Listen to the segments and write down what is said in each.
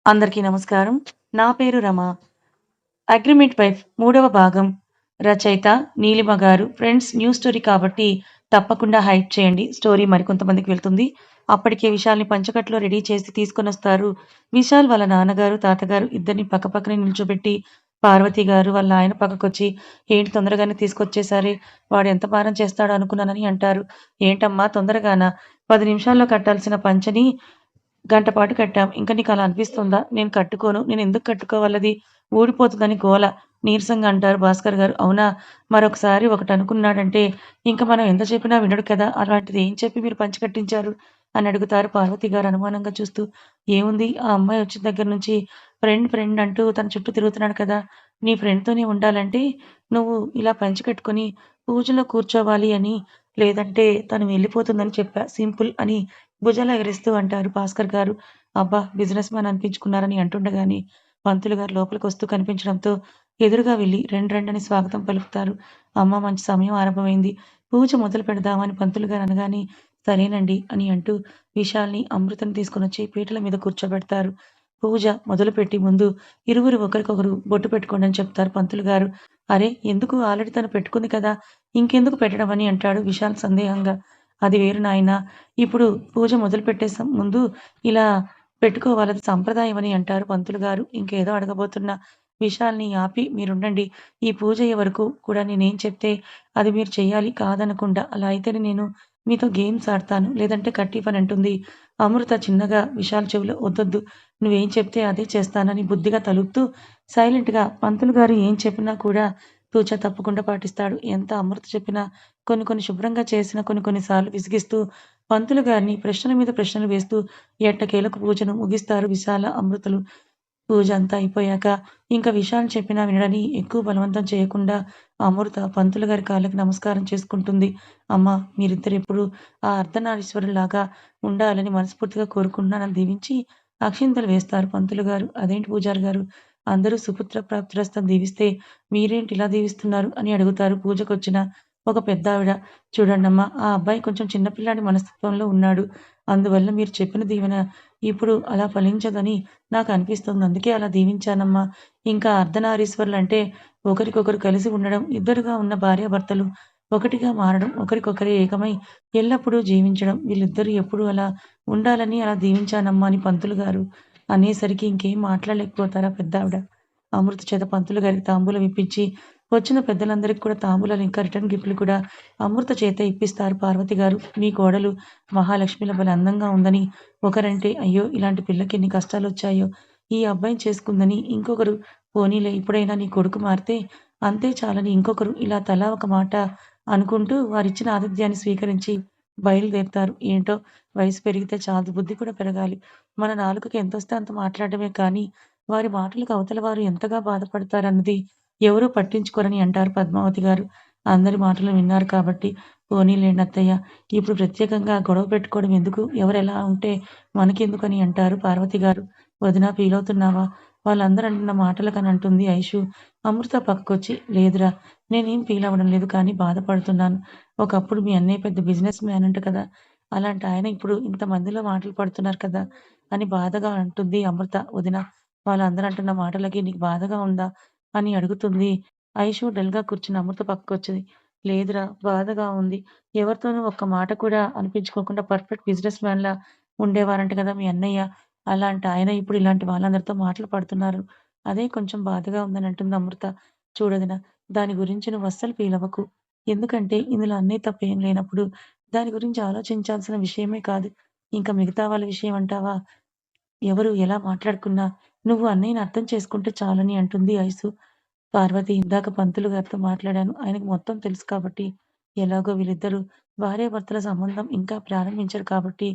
అందరికీ నమస్కారం. నా పేరు రమ. 'అగ్రీమెంట్ వైఫ్' మూడవ భాగం. రచయిత నీలిమ గారు. ఫ్రెండ్స్ న్యూ స్టోరీ కాబట్టి తప్పకుండా హైప్ చేయండి. స్టోరీ మరికొంతమందికి వెళ్తుంది. అప్పటికే విశాల్‌ని పంచకట్టులో రెడీ చేసి తీసుకొనొస్తారు. విశాల్ వాళ్ళ నాన్నగారు, తాతగారు ఇద్దరిని పక్కపక్కనే నిల్చోబెట్టి, పార్వతి గారు వాళ్ళ ఆయన పక్కకొచ్చి, "ఏంటి తొందరగానే తీసుకొచ్చేశారే, వాడెంత మారం చేస్తాడో అనుకున్నానని" అంటారు. "ఏంటమ్మా తొందరగానా? 10 నిమిషాల్లో కట్టాల్సిన పంచని గంట పాటు కట్టాం. ఇంక నీకలా అనిపిస్తుందా? నేను కట్టుకోను. నేనెందుకు కట్టుకోవాలది? ఊడిపోతుందని గోల" నీరసంగా అంటారు భాస్కర్ గారు. అవునా? మరొకసారి ఒకటనుకున్నాడంటే ఇంక మనం ఎంత చెప్పినా వినడు కదా! అలాంటిది ఏం చెప్పి మీరు పంచె కట్టించారు? అని అడుగుతారు పార్వతి గారు అనుమానంగా చూస్తూ. ఏముంది ఆ అమ్మాయి వచ్చిన దగ్గర నుంచి ఫ్రెండ్ ఫ్రెండ్ అంటూ తన చుట్టూ తిరుగుతున్నాడు కదా! నీ ఫ్రెండ్‌తోనే ఉండాలంటే నువ్వు ఇలా పంచె కట్టుకొని పూజలో కూర్చోవాలి అని, లేదంటే తను వెళ్ళిపోతుందని చెప్పా. సింపుల్ అని భుజాలెగరేస్తూ అంటారు భాస్కర్ గారు. అబ్బా! బిజినెస్ మ్యాన్ అనిపించుకున్నారని అంటుండగానే పంతులు గారు లోపలికొస్తూ కనిపించడంతో ఎదురుగా వెళ్లి రండని స్వాగతం పలుకుతారు. అమ్మ మంచి సమయం ఆరంభమైంది. పూజ మొదలు పెడదామని పంతులు గారు అనగానే సరేనండి అని అంటూ విశాల్‌ని, అమృతని తీసుకొనొచ్చి పీటల మీద కూర్చోబెడతారు. పూజ మొదలుపెట్టి ముందు ఇరువురు ఒకరికొకరు బొట్టు పెట్టుకోండి అని చెప్తారు పంతులు గారు. అరె! ఎందుకు ఆల్రెడీ తను పెట్టుకుంది కదా! ఇంకెందుకు పెట్టడం అని అంటాడు విశాల్ సందేహంగా. అది వేరు నాయనా! ఇప్పుడు పూజ మొదలుపెట్టే ముందు ఇలా పెట్టుకోవాలది సంప్రదాయమని అంటారు పంతులు గారు. ఇంకేదో అడగబోతున్న విశాల్‌ని ఆపి మీరుండండి. ఈ పూజయ్యే వరకు కూడా నేనేం చెప్తే అది మీరు చెయ్యాలి కాదనకుండా. అలా అయితేనే నేను మీతో గేమ్స్ ఆడతాను. లేదంటే కట్టివ్వనంటుంది. అమృత చిన్నగా విశాల్ చెవిలో వద్దొద్దు. నువ్వేం చెప్తే అదే చేస్తానని బుద్ధిగా తలూపుతూ సైలెంట్‌గా పంతులు గారు ఏం చెప్పినా కూడా తూచా తప్పకుండా పాటిస్తాడు. ఎంత అమృత చెప్పినా కొన్ని కొన్ని శుభ్రంగా చేసినా కొన్ని కొన్ని సార్లు విసిగిస్తూ పంతులు గారిని ప్రశ్నల మీద ప్రశ్నలు వేస్తూ ఎట్టకేలకు పూజను ముగిస్తారు విశాల, అమృతలు. పూజ అంతా అయిపోయాక ఇంక విశాల్ చెప్పినా వినడని ఎక్కువ బలవంతం చేయకుండా అమృత పంతులు గారి కాళ్ళకి నమస్కారం చేసుకుంటుంది. అమ్మ మీరిద్దరెప్పుడూ ఆ అర్ధనారీశ్వరుల్లాగా ఉండాలని మనస్ఫూర్తిగా కోరుకుంటున్నానని దీవించి అక్షింతలు వేస్తారు పంతులు గారు. అదేంటి పూజారి గారు అందరూ సుపుత్ర ప్రాప్తిరస్తని దీవిస్తే మీరేంటి ఇలా దీవిస్తున్నారు అని అడుగుతారు పూజకొచ్చిన ఒక పెద్దావిడ. చూడండమ్మా ఆ అబ్బాయి కొంచెం చిన్న పిల్లాడి మనస్తత్వంలో ఉన్నాడు. అందువల్ల మీరు చెప్పిన దీవెన ఇప్పుడు అలా ఫలించదని నాకనిపిస్తుంది. అందుకే అలా దీవించానమ్మా. ఇంకా అర్ధనారీశ్వరులంటే ఒకరికొకరు కలిసి ఉండడం, ఇద్దరుగా ఉన్న భార్యాభర్తలు ఒకటిగా మారడం, ఒకరికొకరే ఏకమై ఎల్లప్పుడూ జీవించడం. వీళ్ళిద్దరూ ఎప్పుడూ అలా ఉండాలని అలా దీవించానమ్మా అని పంతులు గారు అనేసరికి ఇంకేం మాట్లాడలేకపోతారు ఆ పెద్దావిడ. అమృత చేత పంతులు గారికి తాంబూలం ఇప్పించి, వచ్చిన పెద్దలందరికి కూడా తాంబూలాలు ఇంకా రిటర్న్ గిఫ్ట్‌లు కూడా అమృత చేతే ఇప్పిస్తారు పార్వతి గారు. మీ కోడలు మహాలక్ష్మిలా భలే అందంగా ఉందని ఒకరంటే, అయ్యో! ఇలాంటి పిల్లకెన్ని కష్టాలొచ్చాయో. ఈ అబ్బాయిని చేసుకుందని ఇంకొకరు, పోనీలే ఇప్పుడైనా నీ కొడుకు మారితే అంతే చాలని ఇంకొకరు ఇలా తలా ఒక మాట అనుకుంటూ వారిచ్చిన ఆతిథ్యాన్ని స్వీకరించి బయలుదేరుతారు. ఏంటో వయసు పెరిగితే చాలదు బుద్ధి కూడా పెరగాలి. మన నాలుకకి ఎంతొస్తే అంత మాట్లాడడమే కానీ, వారి మాటలకు అవతల వారు ఎంతగా బాధపడతారన్నది ఎవరూ పట్టించుకోరని అంటారు పద్మావతి గారు. అందరి మాటలు విన్నారు కాబట్టి, పోనీలెండి అత్తయ్య ఇప్పుడు ప్రత్యేకంగా గొడవ పెట్టుకోవడం ఎందుకు? ఎవరెలా ఉంటే మనకెందుకని అంటారు పార్వతి గారు. వదినా ఫీలవుతున్నావా? వాళ్ళందరూ అంటున్న మాటలకని అంటుంది ఐషు. అమృత పక్కకొచ్చి, లేదురా నేనేం ఫీలవ్వడం లేదు కానీ బాధపడుతున్నాను. ఒకప్పుడు మీ అన్నయ్య పెద్ద బిజినెస్ మ్యాన్ అంట కదా! అలాంటి ఆయన ఇప్పుడు ఇంతమందిలో మాటలు పడుతున్నారు కదా! అని బాధగా అంటుంది అమృత. వదినా వాళ్ళందరూ అంటున్న మాటలకి నీకు బాధగా ఉందా? అని అడుగుతుంది. ఐషు డల్‌గా కూర్చున్న అమృత పక్కకొచ్చి, లేదురా బాధగా ఉంది. ఎవరితోనూ ఒక్క మాట కూడా అనిపించుకోకుండా పర్ఫెక్ట్ బిజినెస్ మ్యాన్‌లా ఉండేవారంట కదా మీ అన్నయ్య. అలాంటి ఆయన ఇప్పుడు ఇలాంటి వాళ్ళందరితో మాటలు పడుతున్నారు. అదే కొంచెం బాధగా ఉందని అంటుంది అమృత. చూడొదినా దాని గురించి నువ్వు అస్సలు ఫీలవ్వకు. ఎందుకంటే ఇందులో అన్నయ్య తప్పేం లేనప్పుడు దాని గురించి ఆలోచించాల్సిన విషయమే కాదు. ఇంక మిగతా వాళ్ళ విషయం అంటావా? ఎవరు ఎలా మాట్లాడుకున్నా నువ్వు అన్నయ్యని అర్థం చేసుకుంటే చాలని అంటుంది ఐసు. పార్వతి ఇందాక పంతులు గారితో మాట్లాడాను. ఆయనకు మొత్తం తెలుసు కాబట్టి, ఎలాగో వీళ్ళిద్దరూ భార్యాభర్తల సంబంధం ఇంకా ప్రారంభించరు కాబట్టి,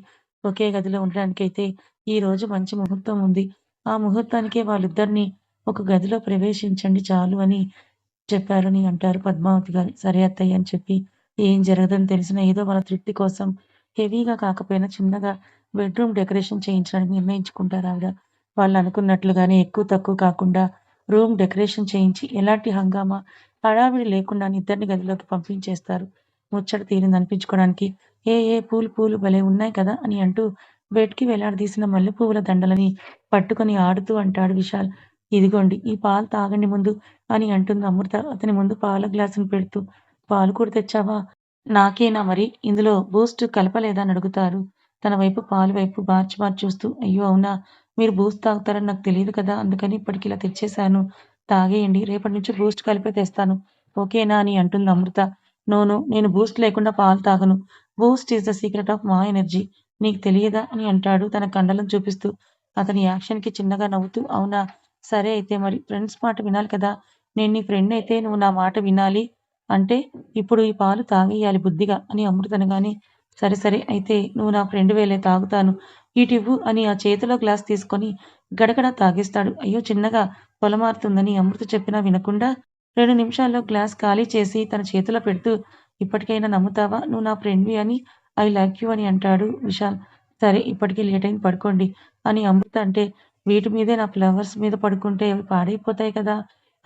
ఒకే గదిలో ఉండడానికైతే ఈరోజు మంచి ముహూర్తం ఉంది. ఆ ముహూర్తానికే వాళ్ళిద్దరిని ఒక గదిలో ప్రవేశించండి చాలు అని చెప్పారని అంటారు పద్మావతి గారు. సరే అత్తయ్య అని చెప్పి, ఏం జరగదని తెలిసినా ఏదో వాళ్ళ తృప్తి కోసం హెవీగా కాకపోయినా చిన్నగా బెడ్‌రూమ్ డెకరేషన్ చేయించడానికి నిర్ణయించుకుంటారావిడ. వాళ్ళనుకున్నట్లుగానే ఎక్కువ తక్కువ కాకుండా రూమ్ డెకరేషన్ చేయించి ఎలాంటి హంగామా, హడావిడి లేకుండానే ఇద్దరిని గదిలోకి పంపించేస్తారు. ముచ్చట తీరిందనిపించుకోవడానికి, ఏ ఏ పూలు పూలు భలే ఉన్నాయి కదా! అని అంటూ బెడ్‌కి వేలాడదీసిన మల్లెపువ్వుల దండలని పట్టుకొని ఆడుతూ అంటాడు విశాల్. ఇదిగోండి ఈ పాలు తాగండి ముందు అని అంటుంది అమృత అతని ముందు పాల గ్లాసుని పెడుతూ. పాలు కూడా తెచ్చావా? నాకేనా మరి? ఇందులో బూస్ట్ కలపలేదా అని అడుగుతారు. తన వైపు పాలు వైపు మార్చి మార్చి చూస్తూ. అయ్యో! అవునా? మీరు బూస్ట్ తాగుతారని నాకు తెలీదు కదా! అందుకని ఇప్పటికిలా తెచ్చేశాను. తాగేయండి. రేపటి నుంచి బూస్ట్ కలిపే తెస్తాను. ఓకేనా? అని అంటుంది అమృత. No no. నేను బూస్ట్ లేకుండా పాలు తాగను. Boost is the secret of మా ఎనర్జీ. నీకు తెలియదా? అని అంటాడు తన కండలను చూపిస్తూ. అతని యాక్షన్‌కి చిన్నగా నవ్వుతూ అవునా? సరే అయితే మరి ఫ్రెండ్స్ మాట వినాలి కదా! నేను నీ ఫ్రెండ్‌నయితే నువ్వు నా మాట వినాలి. అంటే ఇప్పుడు ఈ పాలు తాగేయాలి బుద్ధిగా అని అమృత అనగానే, సరే సరే అయితే నువ్వు నా ఫ్రెండువేలే తాగుతాను. ఇటివ్వు అని ఆ చేతిలో గ్లాస్ తీసుకొని గడగడ తాగేస్తాడు. అయ్యో! చిన్నగా పొలమారుతుందని అమృత చెప్పినా వినకుండా 2 నిమిషాల్లో గ్లాస్ ఖాళీ చేసి తన చేతిలో పెడుతూ, ఇప్పటికైనా నమ్ముతావా? నువ్వు నా ఫ్రెండ్‌వి అని ఐ లైక్ యూ అని అంటాడు విశాల్. సరే ఇప్పటికే లేటయింది పడుకోండి అని అమృత అంటే, వీటి మీదే నా ఫ్లవర్స్ మీద పడుకుంటే అవి పాడైపోతాయి కదా!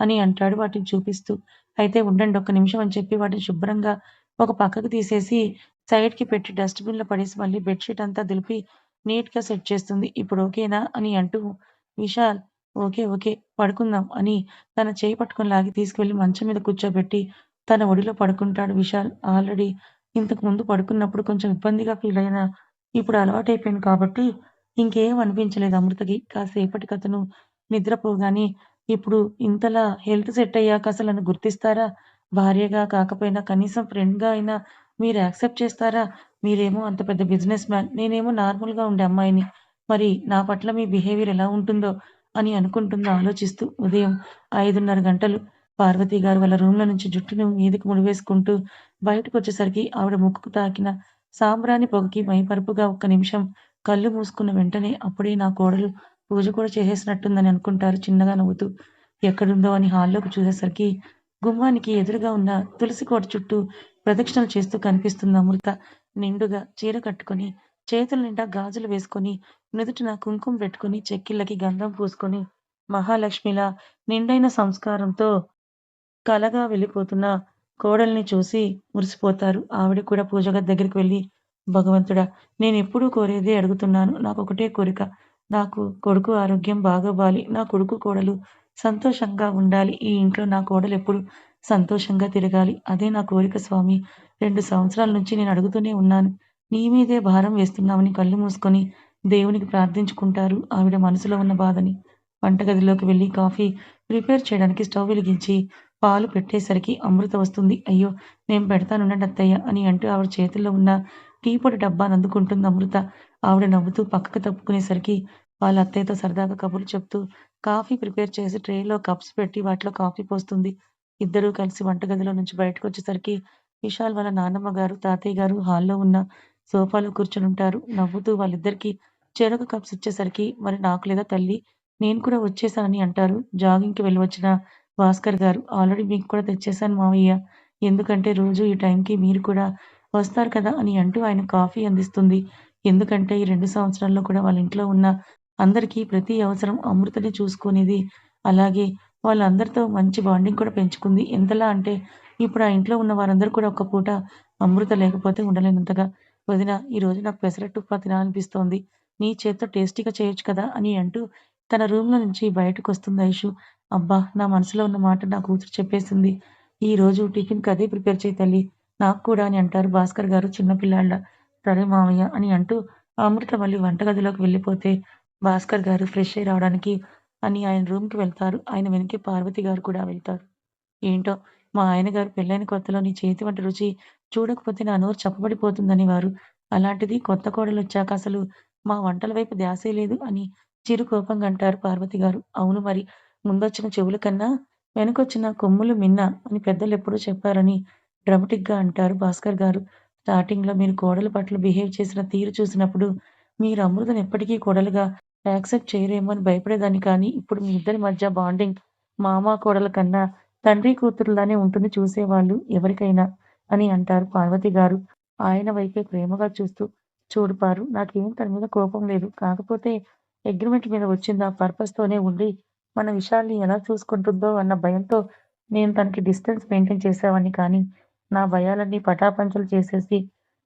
అని అంటాడు వాటిని చూపిస్తూ. అయితే ఉండండి ఒక్క నిమిషం అని చెప్పి వాటిని శుభ్రంగా ఒక పక్కకు తీసేసి సైడ్‌కి పెట్టి డస్ట్‌బిన్‌లో పడేసి మళ్ళీ బెడ్‌షీట్ అంతా దులిపి నీట్‌గా సెట్ చేస్తుంది. ఇప్పుడు ఓకేనా? అని అంటూ విశాల్ ఓకే. ఓకే. పడుకుందాం అని తన చేయి పట్టుకొని లాగి తీసుకెళ్ళి మంచం మీద కూర్చోబెట్టి తన ఒడిలో పడుకుంటాడు విశాల్. ఆల్రెడీ ఇంతకు ముందు పడుకున్నప్పుడు కొంచెం ఇబ్బందిగా ఫీల్ అయినా ఇప్పుడు అలవాటైపోయింది కాబట్టి ఇంకేం అనిపించలేదు అమృతకి. కాసేపటికతను నిద్రపోగానే ఇప్పుడు ఇంతలా హెల్త్ సెట్ అయ్యాక అసలు నన్ను గుర్తిస్తారా? భార్యగా కాకపోయినా కనీసం ఫ్రెండ్‌గా అయినా మీరు యాక్సెప్ట్ చేస్తారా? మీరేమో అంత పెద్ద బిజినెస్ మ్యాన్. నేనేమో నార్మల్‌గా ఉండే అమ్మాయిని. మరి నా పట్ల మీ బిహేవియర్ ఎలా ఉంటుందో అని అనుకుంటూ ఆలోచిస్తూ ఉదయం 5:30 గంటలు పార్వతి గారు వాళ్ళ రూమ్‌లో నుంచి జుట్టును మీదకి ముడివేసుకుంటూ బయటకొచ్చేసరికి ఆవిడ ముక్కుకు తాకిన సాంబ్రాణి పొగకి మైమరుపుగా ఒక్క నిమిషం కళ్ళు మూసుకున్న వెంటనే అప్పుడే నా కోడలు పూజ కూడా చేసేసినట్టుందని అనుకుంటారు చిన్నగా నవ్వుతూ. ఎక్కడుందో అని హాల్లోకి చూసేసరికి గుమ్మానికి ఎదురుగా ఉన్న తులసి కోట చుట్టూ ప్రదక్షిణలు చేస్తూ కనిపిస్తుంది అమృత. నిండుగా చీర కట్టుకొని, చేతుల నిండా గాజులు వేసుకొని, నుదుటిన కుంకుమ పెట్టుకొని, చెక్కిళ్ళకి గంధం పూసుకొని, మహాలక్ష్మిలా నిండైన సంస్కారంతో కలగా వెళ్ళిపోతున్న కోడల్ని చూసి మురిసిపోతారు. ఆవిడ కూడా పూజ గది దగ్గరికి వెళ్లి, భగవంతుడా! నేనెప్పుడూ కోరేదే అడుగుతున్నాను. నాకొకటే కోరిక. నాకు కొడుకు ఆరోగ్యం బాగవ్వాలి. నా కొడుకు, కోడలు సంతోషంగా ఉండాలి. ఈ ఇంట్లో నా కోడలెప్పుడు సంతోషంగా తిరగాలి. అదే నా కోరిక స్వామి. 2 సంవత్సరాల నుంచి నేను అడుగుతూనే ఉన్నాను. నీ మీదే భారం వేస్తున్నామని కళ్ళు మూసుకొని దేవునికి ప్రార్థించుకుంటారు ఆవిడ మనసులో ఉన్న బాధని. వంటగదిలోకి వెళ్లి కాఫీ ప్రిపేర్ చేయడానికి స్టవ్ వెలిగించి పాలు పెట్టేసరికి అమృత వస్తుంది. అయ్యో! నేను పెడతానుండండి అత్తయ్య అని అంటూ ఆవిడ చేతుల్లో ఉన్న టీ పొడి డబ్బాని అందుకుంటుంది అమృత. ఆవిడ నవ్వుతూ పక్కకు తప్పుకునేసరికి వాళ్ళ అత్తయ్యతో సరదాగా కబుర్లు చెప్తూ కాఫీ ప్రిపేర్ చేసి ట్రేలో కప్స్ పెట్టి వాటిలో కాఫీ పోస్తుంది. ఇద్దరూ కలిసి వంటగదిలో నుంచి బయటకొచ్చేసరికి విశాల్ వాళ్ళ నానమ్మ గారు, తాతయ్య గారు హాల్‌లో ఉన్న సోఫాలో కూర్చొనుంటారు. నవ్వుతూ వాళ్ళిద్దరికీ చెరొక కప్స్ ఇచ్చేసరికి మరి నాకు లేదా తల్లి నేను కూడా వచ్చేసానని అంటారు. జాగింగ్‌కి వెళ్ళి వచ్చిన భాస్కర్ గారు. ఆల్రెడీ మీకు కూడా తెచ్చేసాను మావయ్య. ఎందుకంటే రోజు ఈ టైంకి మీరు కూడా వస్తారు కదా! అని అంటూ ఆయన కాఫీ అందిస్తుంది. ఎందుకంటే ఈ 2 సంవత్సరాల్లో కూడా వాళ్ళ ఇంట్లో ఉన్న అందరికీ ప్రతి అవసరం అమృతనే చూసుకునేది. అలాగే వాళ్ళందరితో మంచి బాండింగ్ కూడా పెంచుకుంది. ఎంతలా అంటే ఇప్పుడు ఆ ఇంట్లో ఉన్న వారందరూ కూడా ఒక్క పూట అమృత లేకపోతే ఉండలేనంతగా వదిన ఈరోజు నాకు పెసరట్టు ఉప్మా తినాలనిపిస్తోంది. నీ చేత్తో టేస్టీగా చేయొచ్చు కదా! అని అంటూ తన రూమ్‌లో నుంచి బయటకొస్తుంది ఐషు. అబ్బా! నా మనసులో ఉన్న మాట నా కూతురు చెప్పేసింది. ఈరోజు టిఫిన్‌కి అదే ప్రిపేర్ చెయ్యి తల్లి. నాకు కూడా అని అంటారు భాస్కర్ గారు చిన్న పిల్లాడిలా. సరే మావయ్య అని అంటూ అమృత మళ్ళీ వంటగదిలోకి వెళ్ళిపోతే భాస్కర్ గారు ఫ్రెష్ అయ్యి రావడానికి అని ఆయన రూమ్‌కి వెళ్తారు. ఆయన వెనకే పార్వతి గారు కూడా వెళ్తారు. ఏంటో మా ఆయన గారు పెళ్ళైన కొత్తలో నీ చేతి వంట రుచి చూడకపోతే నా నోరు చప్పబడిపోతుందనేవారు. అలాంటిది కొత్త కోడలొచ్చాక అసలు మా వంటల వైపు ధ్యాసే లేదు అని చిరు కోపంగా అంటారు పార్వతి గారు. అవును మరి ముందొచ్చిన చెవుల కన్నా వెనకొచ్చిన కొమ్ములు మిన్న అని పెద్దలెప్పుడో చెప్పారని డ్రమటిక్‌గా అంటారు భాస్కర్ గారు. స్టార్టింగ్‌లో మీరు కోడలు పట్ల బిహేవ్ చేసిన తీరు చూసినప్పుడు మీరు అమృతను ఎప్పటికీ కోడలుగా యాక్సెప్ట్ చేయరేమో అని భయపడేదాన్ని కానీ ఇప్పుడు మీ ఇద్దరి మధ్య బాండింగ్ మామ, కోడల కన్నా తండ్రి కూతురులానే ఉంటుంది చూసేవాళ్ళు ఎవరికైనా అని అంటారు పార్వతి గారు. ఆయన వైపే ప్రేమగా చూస్తూ, చూడు పారు నాకేం తన మీద కోపం లేదు. కాకపోతే అగ్రిమెంట్ మీద వచ్చింది ఆ పర్పస్‌తోనే ఉండి, మన విషయాల్ని ఎలా చూసుకుంటుందో అన్న భయంతో నేను తనకి డిస్టెన్స్ మెయింటైన్ చేసేవాడిని కానీ, నా భయాలన్నీ పటాపంచలు చేసేసి,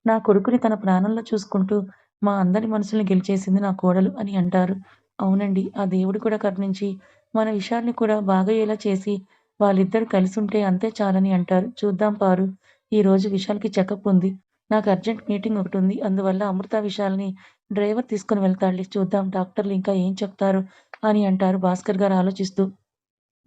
నా కొడుకుని తన ప్రాణంలో చూసుకుంటూ, మా అందరి మనసుల్ని గెలిచేసింది నా కోడలు అని అంటారు. అవునండి. ఆ దేవుడు కూడా కరుణించి మన విషయాన్ని కూడా బాగయ్యేలా చేసి వాళ్ళిద్దరూ కలిసుంటే అంతే చాలని అంటారు. చూద్దాం పారు. ఈరోజు విశాల్‌కి చెకప్ ఉంది. నాకు అర్జెంట్ మీటింగ్ ఒకటుంది. అందువల్ల అమృత, విశాల్‌ని డ్రైవర్ తీసుకొని వెళ్తాడులే. చూద్దాం డాక్టర్లు ఇంకా ఏం చెప్తారో అని అంటారు భాస్కర్ గారు ఆలోచిస్తూ.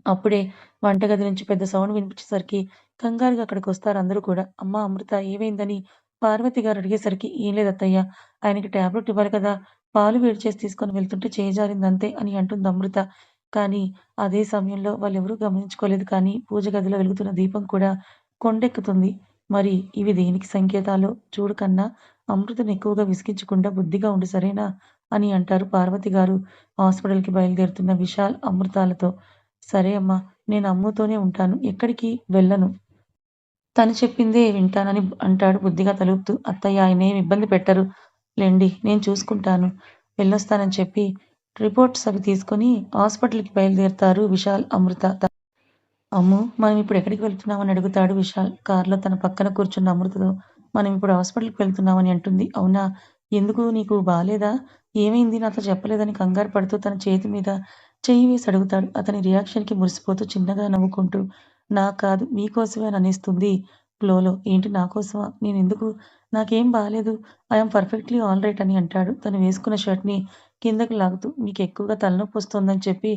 అప్పుడే వంటగది నుంచి పెద్ద సౌండ్ వినిపించేసరికి కంగారుగా అక్కడికొస్తారు అందరూ కూడా. అమ్మా అమృత ఏమైందని పార్వతి గారు అడిగేసరికి "ఏం లేదత్తయ్య. ఆయనకి టాబ్లెట్ ఇవ్వాలి కదా! పాలు వేడి చేసి తీసుకొని వెళ్తుంటే చేయి జారిందంతే" అని అంటుంది అమృత. కానీ అదే సమయంలో వాళ్ళెవరూ గమనించుకోలేదు కానీ పూజ గదిలో వెలుగుతున్న దీపం కూడా కొండెక్కుతుంది. మరి ఇవి దేనికి సంకేతాలో చూడు కన్నా అమృతను ఎక్కువగా విసిగించకుండా బుద్ధిగా ఉండు సరేనా? అని అంటారు పార్వతి గారు హాస్పిటల్‌కి బయలుదేరుతున్న విశాల్, అమృతాలతో. సరే అమ్మా! నేను అమ్ముతోనే ఉంటాను. ఎక్కడికి వెళ్ళను. తను చెప్పిందే వింటానని అంటాడు బుద్ధిగా తలూపుతూ. అత్తయ్య ఆయన్నేమి ఇబ్బంది పెట్టరు లెండి. నేను చూసుకుంటాను. వెళ్ళొస్తానని చెప్పి రిపోర్ట్స్ అవి తీసుకొని హాస్పిటల్‌కి బయలుదేరతారు విశాల్, అమృత. అమ్ము! మనం ఇప్పుడు ఎక్కడికి వెళ్తున్నాం అని అడుగుతాడు విశాల్. కార్‌లో తన పక్కన కూర్చున్న అమృతతో. మనం ఇప్పుడు హాస్పిటల్‌కి వెళ్తున్నామని అంటుంది. అవునా! ఎందుకు నీకు బాలేదా? ఏమైంది నాతో చెప్పలేదని కంగారు పడుతూ తన చేతి మీద చెయ్యి వేసి అడుగుతాడు. అతని రియాక్షన్‌కి మురిసిపోతూ చిన్నగా నవ్వుకుంటూ నాకు కాదు మీకోసమే అని అనేస్తుంది ఫ్లోలో. ఏంటి నా కోసమా? నేనెందుకు? నాకేం బాలేదు. I am perfectly all right అని అంటాడు. తను వేసుకున్న షర్ట్‌ని కిందకి లాగుతూ మీకెక్కువగా తలనొప్పొస్తోందని చెప్పి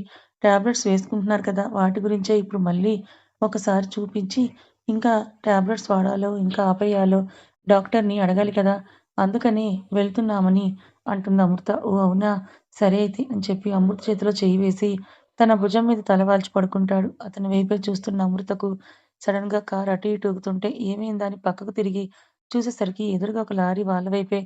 టాబ్లెట్స్ వేసుకుంటున్నారు కదా! వాటి గురించే ఇప్పుడు మళ్ళీ ఒకసారి చూపించి, ఇంకా టాబ్లెట్స్ వాడాలో, ఇంకా ఆపేయాలో డాక్టర్‌ని అడగాలి కదా! అందుకని వెళ్తున్నామని అంటుంది అమృత. ఓహ్! అవునా! సరే అయితే అని చెప్పి అమృత చేతిలో చెయ్యి వేసి, తన భుజం మీద తల వాల్చి పడుకుంటాడు. అతని వైపే చూస్తున్న అమృతకు సడెన్‌గా కారు అటు ఇటు ఊగుతుంటే ఏమైందా అని పక్కకు తిరిగి చూసేసరికి ఎదురుగా ఒక లారీ వాళ్ళ వైపే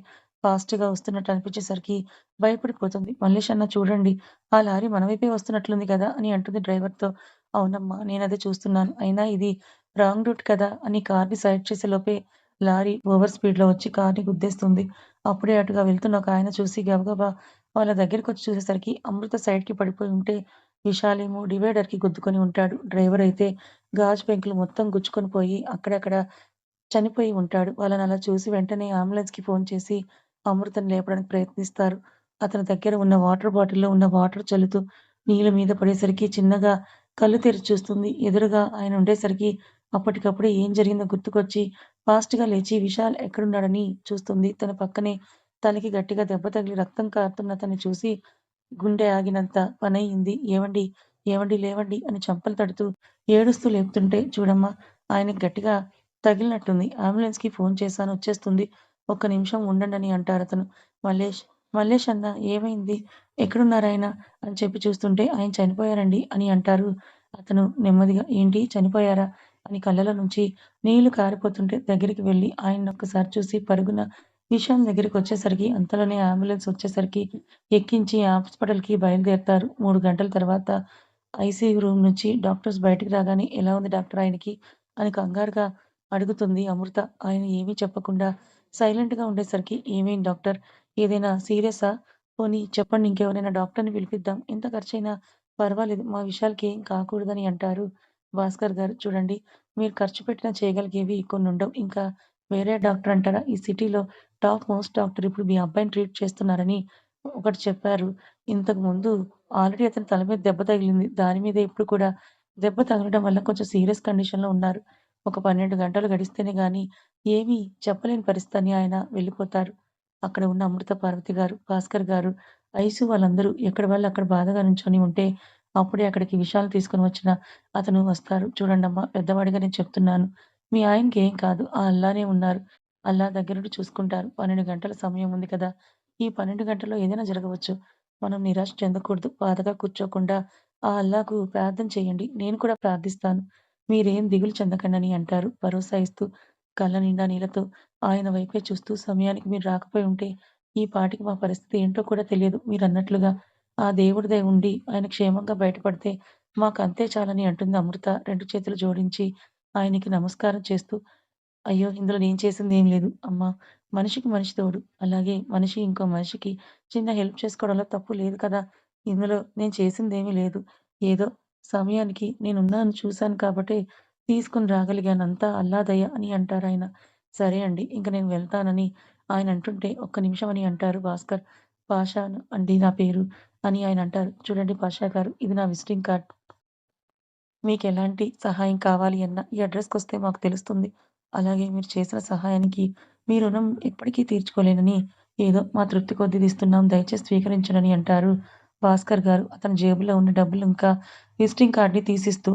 ఫాస్ట్‌గా వస్తున్నట్టు అనిపించేసరికి భయపడిపోతుంది. మల్లేష్ అన్న చూడండి ఆ లారీ మన వైపే వస్తున్నట్లుంది కదా! అని అంటుంది డ్రైవర్‌తో. అవునమ్మా! నేనదే చూస్తున్నాను. అయినా ఇది రాంగ్ రూట్ కదా! అని కార్‌ని సైడ్ చేసేలోపే లారీ ఓవర్ స్పీడ్‌లో వచ్చి కార్‌ని గుద్దేస్తుంది. అప్పుడే అటుగా వెళ్తున్న ఒకాయన చూసి గబగబా వాళ్ళ దగ్గరికొచ్చి చూసేసరికి అమృత సైడ్‌కి పడిపోయి ఉంటే, విశాలేమో డివైడర్‌కి గుద్దుకొని ఉంటాడు. డ్రైవర్ అయితే గాజు పెంకులు మొత్తం గుచ్చుకొని పోయి అక్కడక్కడ చనిపోయి ఉంటాడు. వాళ్ళనలా చూసి వెంటనే అంబులెన్స్‌కి ఫోను చేసి అమృతని లేపడానికి ప్రయత్నిస్తారు. అతని దగ్గర ఉన్న వాటర్ బాటిల్‌లో ఉన్న వాటర్ చల్లుతూ నీళ్ళ మీద పడేసరికి చిన్నగా కళ్ళు తెరిచి చూస్తుంది. ఎదురుగా ఆయన ఉండేసరికి అప్పటికప్పుడే ఏం జరిగిందో గుర్తుకొచ్చి ఫాస్ట్‌గా లేచి విశాల్ ఎక్కడున్నాడని చూస్తుంది. తన పక్కనే తలకి గట్టిగా దెబ్బ తగిలి రక్తం కారుతున్న అతన్ని చూసి గుండె ఆగినంత పనయింది. "ఏవండీ! ఏవండీ లేవండి" అని చెంపలు తడుతూ ఏడుస్తూ లేపుతుంటే, చూడమ్మా ఆయనకి గట్టిగా తగిలినట్టుంది. అంబులెన్స్‌కి ఫోను చేశాను వచ్చేస్తుంది. ఒక్క నిమిషం ఉండండని అంటారతను. మల్లేష్, మల్లేష్ అన్నా ఏమైంది? ఎక్కడున్నారాయన? అని చెప్పి చూస్తుంటే ఆయన చనిపోయారండి అని అంటారు. అతను నెమ్మదిగా ఏంటి చనిపోయారా? అని కళ్ళలో నుంచి నీళ్లు కారిపోతుంటే దగ్గరికి వెళ్లి ఆయన్నొక్కసారి చూసి పరుగున విషాం దగ్గరికొచ్చేసరికి అంతలోనే అంబులెన్స్ వచ్చేసరికి ఎక్కించి హాస్పిటల్‌కి బయలుదేరతారు. 3 గంటల తర్వాత ఐసీయూ రూమ్ నుంచి డాక్టర్స్ బయటికి రాగానే ఎలా ఉంది డాక్టర్ ఆయనకి? అని కంగారుగా అడుగుతుంది అమృత. ఆయన ఏమీ చెప్పకుండా సైలెంట్‌గా ఉండేసరికి ఏమైంది డాక్టర్? ఏదైనా సీరియసా? పోనీ చెప్పండి ఇంకెవరైనా డాక్టర్‌ని పిలిపిద్దాం. ఎంత ఖర్చయినా పర్వాలేదు. మా విశాల్‌కి ఏం కాకూడదని అంటారు భాస్కర్ గారు. చూడండి మీరు ఖర్చు పెట్టినా చేయగలిగేవి కొన్నుండవు. ఇంకా వేరే డాక్టర్ అంటారా? ఈ సిటీలో టాప్ మోస్ట్ డాక్టర్ ఇప్పుడు మీ అబ్బాయిని ట్రీట్ చేస్తున్నారని ఒకటి చెప్పారు. ఇంతకుముందు ఆల్రెడీ అతని తల మీద దెబ్బ తగిలింది. దాని మీద ఇప్పుడు కూడా దెబ్బ తగలడం వల్ల కొంచెం సీరియస్ కండిషన్‌లో ఉన్నారు. ఒక 12 గంటలు గడిస్తేనే గానీ ఏమీ చెప్పలేని పరిస్థితి అని ఆయన వెళ్ళిపోతారు. అక్కడ ఉన్న అమృత పార్వతి గారు, భాస్కర్ గారు, ఐసు వాళ్ళందరూ ఎక్కడి వాళ్ళు అక్కడ బాధగా నుంచొని ఉంటే, అప్పుడే అక్కడికి విషాలు తీసుకొని వచ్చిన అతను వస్తారు. చూడండమ్మా పెద్దవాడిగా నేను చెప్తున్నాను. మీ ఆయనకి ఏం కాదు. ఆ అల్లానే ఉన్నారు. అల్లా దగ్గరుండి చూసుకుంటారు. 12 గంటల సమయం ఉంది కదా! ఈ 12 గంటల్లో ఏదైనా జరగవచ్చు. మనం నిరాశ చెందకూడదు. బాధగా కూర్చోకుండా ఆ అల్లాకు ప్రార్థన చేయండి. నేను కూడా ప్రార్థిస్తాను. మీరేం దిగులు చెందకండని అంటారు భరోసా ఇస్తూ. కళ్ళ నిండా నీళ్ళతో ఆయన వైపే చూస్తూ సమయానికి మీరు రాకపోయి ఉంటే ఈ పాటికి మా పరిస్థితి ఏంటో కూడా తెలియదు. మీరన్నట్లుగా ఆ దేవుడి దయ ఉండి ఆయన క్షేమంగా బయటపడితే మాకంతే చాలని అంటుంది అమృత 2 చేతులు జోడించి ఆయనకి నమస్కారం చేస్తూ. అయ్యో! ఇందులో నేను చేసిందేం లేదు. అమ్మా! మనిషికి మనిషి తోడు. అలాగే మనిషి ఇంకో మనిషికి చిన్న హెల్ప్ చేసుకోవడంలో తప్పు లేదు కదా! ఇందులో నేను చేసిందేమీ లేదు. ఏదో సమయానికి నేనున్నాను చూశాను కాబట్టే తీసుకొని రాగలిగాను. అంతా అల్లా దయ అని అంటారాయన. సరే అండి. ఇంక నేను వెళ్తానని ఆయన అంటుంటే, "ఒక్క నిమిషం" అని అంటారు భాస్కర్. "పాషా అండి నా పేరు" అని ఆయన అంటారు. "చూడండి పాషా గారు, ఇది నా విజిటింగ్ కార్డ్. మీకెలాంటి సహాయం కావాలి అన్నా ఈ అడ్రస్‌కొస్తే మాకు తెలుస్తుంది. అలాగే మీరు చేసిన సహాయానికి మీ రుణం ఎప్పటికీ తీర్చుకోలేనని ఏదో మా తృప్తి కొద్దీ ఇస్తున్నాం. దయచేసి స్వీకరించండని" అంటారు భాస్కర్ గారు అతని జేబులో ఉన్న డబ్బులు ఇంకా విజిటింగ్ కార్డ్‌ని తీసిస్తూ.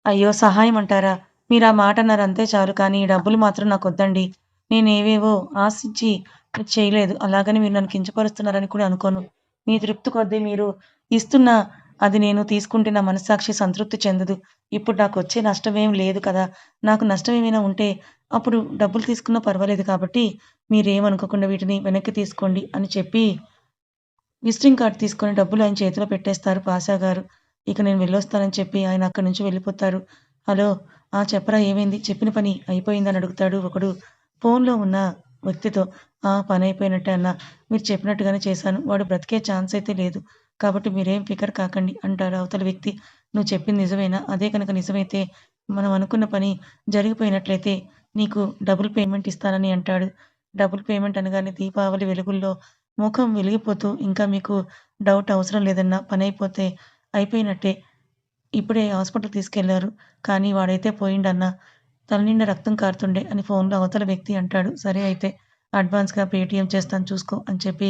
అయ్యో! సహాయం అంటారా? మీరా మాటన్నారు అంతే చాలు. కానీ ఈ డబ్బులు మాత్రం నాకొద్దండి. నేనేవేవో ఆశించి చేయలేదు. అలాగని మీరు నన్ను కించపరుస్తున్నారని కూడా అనుకోను. మీ తృప్తి కొద్దీ మీరు ఇస్తున్న అది నేను తీసుకుంటే నా మనస్సాక్షి సంతృప్తి చెందదు. ఇప్పుడు నాకొచ్చే నష్టమేం లేదు కదా! నాకు నష్టం ఏమైనా ఉంటే అప్పుడు డబ్బులు తీసుకున్నా పర్వాలేదు కాబట్టి మీరేమనుకోకుండా వీటిని వెనక్కి తీసుకోండి అని చెప్పి విజిటింగ్ కార్డ్ తీసుకొని డబ్బులు ఆయన చేతిలో పెట్టేస్తారు పాషా గారు. ఇక నేను వెళ్ళొస్తానని చెప్పి ఆయన అక్కడి నుంచి వెళ్ళిపోతారు. హలో! ఆ! చెప్పరా ఏమైంది? చెప్పిన పని అయిపోయిందని అడుగుతాడు ఒకడు ఫోన్‌లో ఉన్న వ్యక్తితో. ఆ! పనయిపోయినట్టే అన్నా. మీరు చెప్పినట్టుగానే చేశాను. వాడు బ్రతికే ఛాన్స్ అయితే లేదు. కాబట్టి మీరేం ఫికర్ కాకండి అంటాడు అవతల వ్యక్తి. నువ్వు చెప్పింది నిజమేనా? అదే కనుక నిజమైతే మనం అనుకున్న పని జరిగిపోయినట్లయితే నీకు డబుల్ పేమెంట్ ఇస్తానని అంటాడు. డబుల్ పేమెంట్ అనగానే దీపావళి వెలుగుల్లో ముఖం వెలిగిపోతూ ఇంకా మీకు డౌట్ అవసరం లేదన్నా పనైపోతే అయిపోయినట్టే. ఇప్పుడే హాస్పిటల్‌కి తీసుకెళ్లారు. కానీ వాడైతే పోయిండన్నా. తలనిండా రక్తం కారుతుండే అని ఫోన్‌లో అవతల వ్యక్తి అంటాడు. సరే అయితే అడ్వాన్స్‌గా పేటీఎం చేస్తాను చూసుకో అని చెప్పి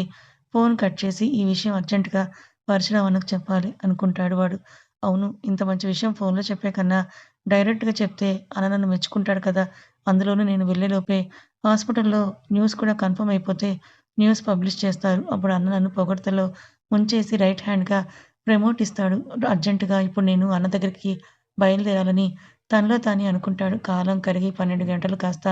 ఫోన్ కట్ చేసి ఈ విషయం అర్జెంట్‌గా పరశురాం అన్నకు చెప్పాలి అనుకుంటాడు వాడు. అవును. ఇంత మంచి విషయం ఫోన్‌లో చెప్పే కన్నా డైరెక్ట్‌గా చెప్తే అన్న నన్ను మెచ్చుకుంటాడు కదా! అందులోనూ నేను వెళ్ళేలోపే హాస్పిటల్‌లో న్యూస్ కూడా కన్ఫర్మ్ అయిపోతే న్యూస్ పబ్లిష్ చేస్తారు. అప్పుడు అన్న నన్ను పొగడ్తలో ముంచేసి రైట్ హ్యాండ్‌గా ప్రమోట్ ఇస్తాడు. అర్జెంట్‌గా ఇప్పుడు నేను అన్న దగ్గరికి బయలుదేరాలని తనలో తానే అనుకుంటాడు. కాలం కరిగి 12 గంటలు కాస్త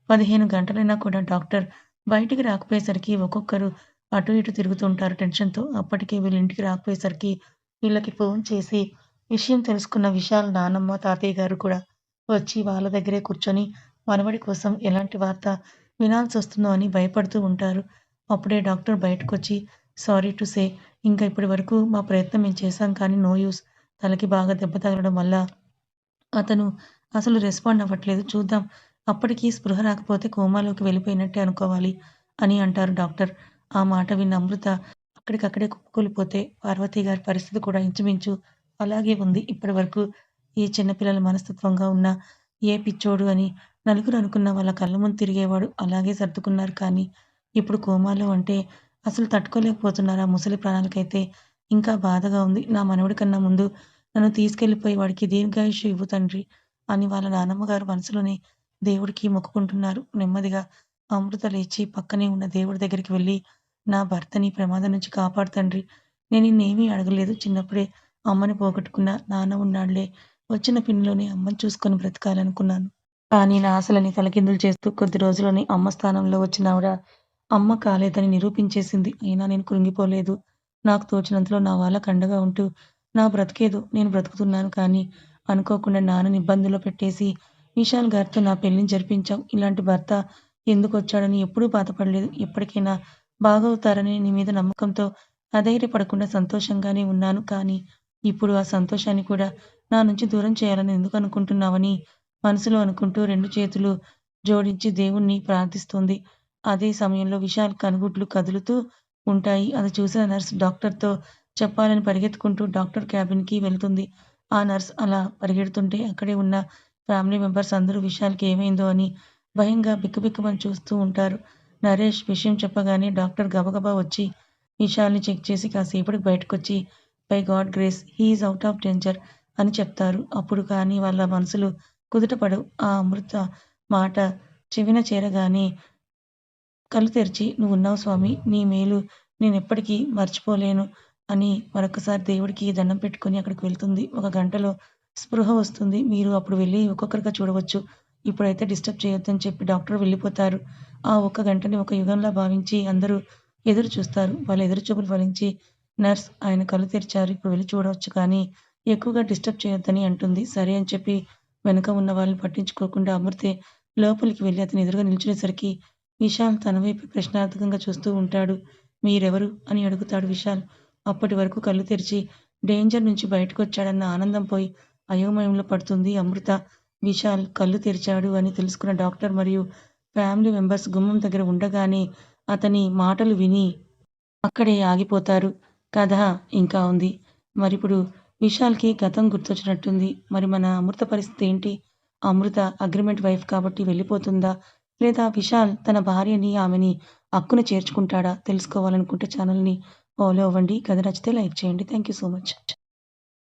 15 గంటలైనా కూడా డాక్టర్ బయటికి రాకపోయేసరికి ఒక్కొక్కరు అటు ఇటు తిరుగుతుంటారు టెన్షన్‌తో. అప్పటికే వీళ్ళ ఇంటికి రాకపోయేసరికి వీళ్ళకి ఫోన్ చేసి విషయం తెలుసుకున్న విశాల్ నానమ్మ, తాతయ్య గారు కూడా వచ్చి వాళ్ళ దగ్గరే కూర్చొని మనవడి కోసం ఎలాంటి వార్త వినాల్సొస్తుందో అని భయపడుతూ ఉంటారు. అప్పుడే డాక్టర్ బయటకొచ్చి సారీ టు సే ఇంకా ఇప్పటి వరకు మా ప్రయత్నం మేము చేశాం కానీ నో యూజ్. తలకి బాగా దెబ్బ తగలడం వల్ల అతను అసలు రెస్పాండ్ అవ్వట్లేదు. చూద్దాం. అప్పటికి స్పృహ రాకపోతే కోమాలోకి వెళ్ళిపోయినట్టే అనుకోవాలి అని అంటారు డాక్టర్. ఆ మాట విన్న అమృత అక్కడికక్కడే కుప్పకూలిపోతే పార్వతి గారి పరిస్థితి కూడా ఇంచుమించు అలాగే ఉంది. ఇప్పటి వరకు ఏ చిన్న పిల్లల మనస్తత్వంగా ఉన్న ఏ పిచ్చోడు అని నలుగురు అనుకున్న వాళ్ళ కళ్ళ ముందు తిరిగేవాడు. అలాగే సర్దుకున్నారు. కానీ ఇప్పుడు కోమాలో అంటే అసలు తట్టుకోలేకపోతున్నారు. ఆ ముసలి ప్రాణాలకైతే ఇంకా బాధగా ఉంది. నా మనవడి కన్నా ముందు నన్ను తీసుకెళ్ళిపోయి వాడికి దీర్ఘాయుష్షు ఇవ్వు తండ్రి అని వాళ్ళ నానమ్మ గారు మనసులోనే దేవుడికి మొక్కుకుంటున్నారు. నెమ్మదిగా అమృత లేచి పక్కనే ఉన్న దేవుడి దగ్గరికి వెళ్లి, "నా భర్తని ప్రమాదం నుంచి కాపాడు తండ్రి. నేను నిన్నేమీ అడగలేదు. చిన్నప్పుడే అమ్మని పోగొట్టుకున్నా. నాన్న ఉన్నాడులే. వచ్చిన పిన్నిలోనే అమ్మని చూసుకొని బ్రతకాలనుకున్నాను. కానీ నా ఆశలని తలకిందులు చేస్తూ కొద్ది రోజుల్లోనే అమ్మ స్థానంలో వచ్చిన ఆవిడ అమ్మ కాలేదని నిరూపించేసింది. అయినా నేను కృంగిపోలేదు. నాకు తోచినంతలో నా వాళ్ళకి అండగా ఉంటూ నా బ్రతికేదో నేను బ్రతుకుతున్నాను. కానీ అనుకోకుండా నాన్నని ఇబ్బందుల్లో పెట్టేసి విశాల్ గారితో నా పెళ్లిని జరిపించావు. ఇలాంటి భర్త ఎందుకొచ్చాడని ఎప్పుడూ బాధపడలేదు. ఎప్పటికైనా బాగవుతారని నీ మీద నమ్మకంతో అధైర్యపడకుండా సంతోషంగానే ఉన్నాను. కానీ ఇప్పుడు ఆ సంతోషాన్ని కూడా నా నుంచి దూరం చేయాలని ఎందుకనుకుంటున్నావని మనసులో అనుకుంటూ 2 చేతులు జోడించి దేవుణ్ణి ప్రార్థిస్తుంది. అదే సమయంలో విశాల్ కనుగుడ్లు కదులుతూ ఉంటాయి. అది చూసిన నర్స్ డాక్టర్‌తో చెప్పాలని పరిగెత్తుకుంటూ డాక్టర్ క్యాబిన్‌కి వెళ్తుంది. ఆ నర్స్ అలా పరిగెడుతుంటే అక్కడే ఉన్న ఫ్యామిలీ మెంబర్స్ అందరూ విశాల్‌కి ఏమైందో అని భయంగా బిక్కబిక్కమని చూస్తూ ఉంటారు. నరేష్ విషయం చెప్పగానే డాక్టర్ గబగబా వచ్చి విశాల్‌ని చెక్ చేసి కాసేపటికి బయటకొచ్చి by God grace he is out of danger అని చెప్తారు. అప్పుడు కానీ వాళ్ళ మనసులు కుదుటపడవు. ఆ అమృత మాట చెవిన చేరగానే కళ్ళు తెరిచి "నువ్వున్నావు స్వామి. నీ మేలు నేనెప్పటికీ మర్చిపోలేను" అని మరొక్కసారి దేవుడికి దండం పెట్టుకొని అక్కడికి వెళ్తుంది. ఒక గంటలో స్పృహ వస్తుంది. మీరు అప్పుడు వెళ్లి ఒక్కొక్కరిగా చూడవచ్చు. ఇప్పుడైతే డిస్టర్బ్ చేయొద్దని చెప్పి డాక్టర్ వెళ్ళిపోతారు. ఆ ఒక్క గంటని ఒక యుగంలా భావించి అందరూ ఎదురు చూస్తారు. వాళ్ళ ఎదురుచూపులు ఫలించి నర్స్ ఆయన కళ్ళు తెరిచారు. ఇప్పుడు వెళ్లి చూడవచ్చు కానీ ఎక్కువగా డిస్టర్బ్ చేయొద్దని అంటుంది. సరే అని చెప్పి వెనక ఉన్న వాళ్ళని పట్టించుకోకుండా అమృతే లోపలికి వెళ్లి అతని ఎదురుగా నిల్చునేసరికి విశాల్ తన వైపే ప్రశ్నార్థకంగా చూస్తూ ఉంటాడు. మీరెవరు? అని అడుగుతాడు విశాల్. అప్పటి వరకు కళ్ళు తెరిచి డేంజర్ నుంచి బయటకొచ్చాడన్న ఆనందం పోయి అయోమయంలో పడుతుంది అమృత. విశాల్ కళ్ళు తెరిచాడు అని తెలుసుకున్న డాక్టర్ మరియు ఫ్యామిలీ మెంబర్స్ గుమ్మం దగ్గర ఉండగానే అతని మాటలు విని అక్కడే ఆగిపోతారు. కథ ఇంకా ఉంది. మరిప్పుడు విశాల్‌కి గతం గుర్తొచ్చినట్టుంది. మరి మన అమృత పరిస్థితి ఏంటి? అమృత అగ్రీమెంట్ వైఫ్ కాబట్టి వెళ్ళిపోతుందా? లేదా విశాల్ తన భార్యని, ఆమెని అక్కున చేర్చుకుంటాడా? తెలుసుకోవాలనుకుంటే ఛానల్‌ని ఫాలో అవ్వండి. కథ నచ్చితే లైక్ చేయండి. Thank you so much.